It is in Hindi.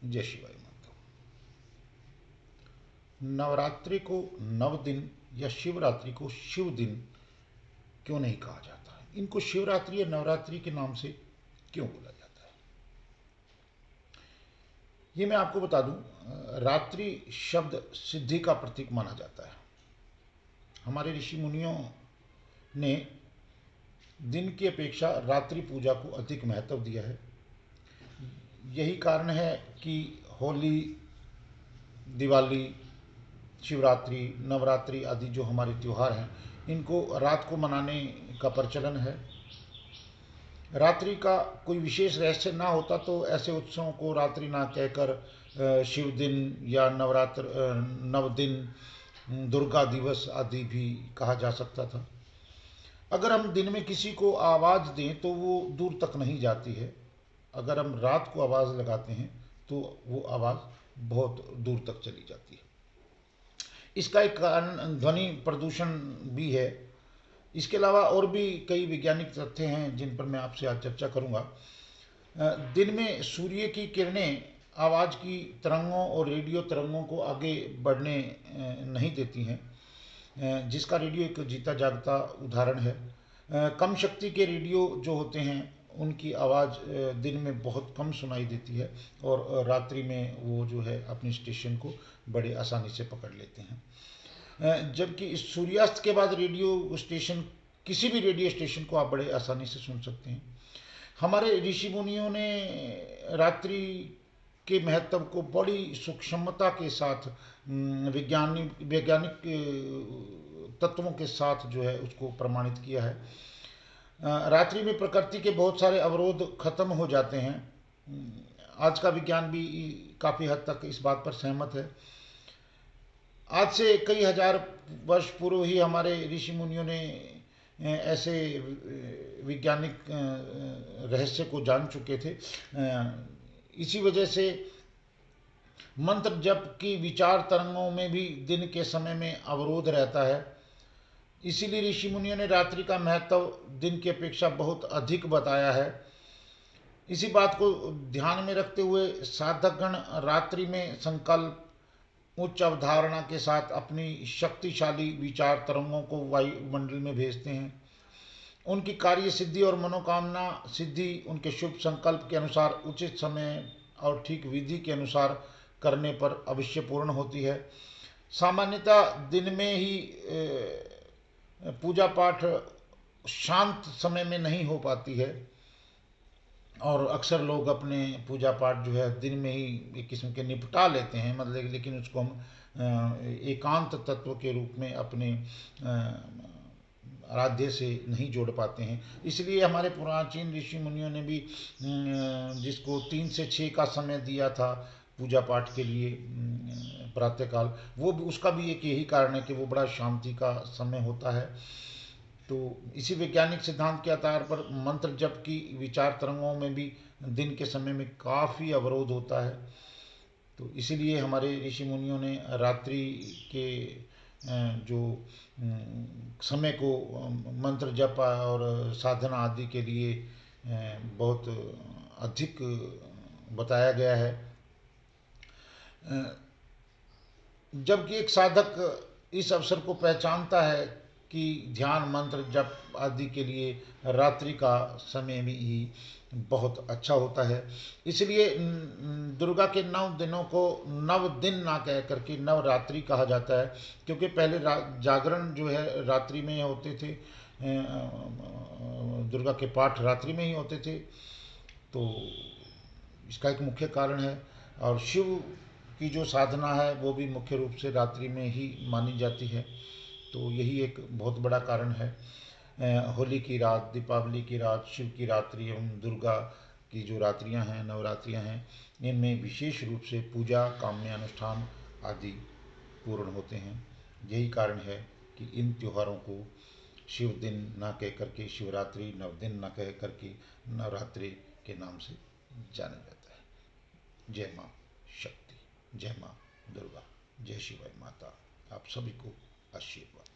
जय शिवाय माता। नवरात्रि को नव दिन या शिवरात्रि को शिव दिन क्यों नहीं कहा जाता है? इनको शिवरात्रि या नवरात्रि के नाम से क्यों बोला जाता है? ये मैं आपको बता दूं, रात्रि शब्द सिद्धि का प्रतीक माना जाता है। हमारे ऋषि मुनियों ने दिन की अपेक्षा रात्रि पूजा को अधिक महत्व दिया है। यही कारण है कि होली, दिवाली, शिवरात्रि, नवरात्रि आदि जो हमारे त्यौहार हैं, इनको रात को मनाने का प्रचलन है। रात्रि का कोई विशेष रहस्य ना होता तो ऐसे उत्सवों को रात्रि ना कहकर शिव दिन या नवरात्र, नव दिन, दुर्गा दिवस आदि भी कहा जा सकता था। अगर हम दिन में किसी को आवाज़ दें तो वो दूर तक नहीं जाती है। अगर हम रात को आवाज़ लगाते हैं तो वो आवाज़ बहुत दूर तक चली जाती है। इसका एक कारण ध्वनि प्रदूषण भी है। इसके अलावा और भी कई वैज्ञानिक तथ्य हैं जिन पर मैं आपसे आज चर्चा करूंगा। दिन में सूर्य की किरणें आवाज़ की तरंगों और रेडियो तरंगों को आगे बढ़ने नहीं देती हैं, जिसका रेडियो एक जीता जागता उदाहरण है। कम शक्ति के रेडियो जो होते हैं उनकी आवाज़ दिन में बहुत कम सुनाई देती है और रात्रि में वो जो है अपने स्टेशन को बड़े आसानी से पकड़ लेते हैं। जबकि इस सूर्यास्त के बाद रेडियो स्टेशन, किसी भी रेडियो स्टेशन को आप बड़े आसानी से सुन सकते हैं। हमारे ऋषि मुनियों ने रात्रि के महत्व को बड़ी सूक्ष्मता के साथ वैज्ञानिक तत्वों के साथ जो है उसको प्रमाणित किया है। रात्रि में प्रकृति के बहुत सारे अवरोध खत्म हो जाते हैं। आज का विज्ञान भी काफ़ी हद तक इस बात पर सहमत है। आज से कई हजार वर्ष पूर्व ही हमारे ऋषि मुनियों ने ऐसे वैज्ञानिक रहस्य को जान चुके थे। इसी वजह से मंत्र जप की विचार तरंगों में भी दिन के समय में अवरोध रहता है। इसीलिए ऋषि मुनियों ने रात्रि का महत्व दिन की अपेक्षा बहुत अधिक बताया है। इसी बात को ध्यान में रखते हुए साधकगण रात्रि में संकल्प, उच्च अवधारणा के साथ अपनी शक्तिशाली विचार तरंगों को वायुमंडल में भेजते हैं। उनकी कार्य सिद्धि और मनोकामना सिद्धि उनके शुभ संकल्प के अनुसार, उचित समय और ठीक विधि के अनुसार करने पर अवश्य पूर्ण होती है। सामान्यतः दिन में ही पूजा पाठ शांत समय में नहीं हो पाती है और अक्सर लोग अपने पूजा पाठ जो है दिन में ही एक किस्म के निपटा लेते हैं, मतलब लेकिन उसको हम एकांत तत्व के रूप में अपने आराध्य से नहीं जोड़ पाते हैं। इसलिए हमारे प्राचीन ऋषि मुनियों ने भी जिसको 3 से 6 का समय दिया था पूजा पाठ के लिए प्रातःकाल, वो भी, उसका भी एक यही कारण है कि वो बड़ा शांति का समय होता है। तो इसी वैज्ञानिक सिद्धांत के आधार पर मंत्र जप की विचार तरंगों में भी दिन के समय में काफ़ी अवरोध होता है। तो इसीलिए हमारे ऋषि मुनियों ने रात्रि के जो समय को मंत्र जप और साधना आदि के लिए बहुत अधिक बताया गया है। जबकि एक साधक इस अवसर को पहचानता है कि ध्यान, मंत्र जप आदि के लिए रात्रि का समय भी ही बहुत अच्छा होता है। इसलिए दुर्गा के 9 दिनों को नव दिन ना कह करके नवरात्रि कहा जाता है, क्योंकि पहले जागरण जो है रात्रि में होते थे। दुर्गा के पाठ रात्रि में ही होते थे, तो इसका एक मुख्य कारण है। और शिव की जो साधना है वो भी मुख्य रूप से रात्रि में ही मानी जाती है, तो यही एक बहुत बड़ा कारण है। होली की रात, दीपावली की रात, शिव की रात्रि एवं दुर्गा की जो रात्रियां हैं, नवरात्रियां हैं, इनमें विशेष रूप से पूजा, काम्य अनुष्ठान आदि पूर्ण होते हैं। यही कारण है कि इन त्योहारों को शिव दिन न कह करके शिवरात्रि, नव दिन न कह करके नवरात्रि के नाम से जाना जाता है। जय माँ शक्ति, जय माँ दुर्गा, जय शिवाय माता। आप सभी को आशीर्वाद।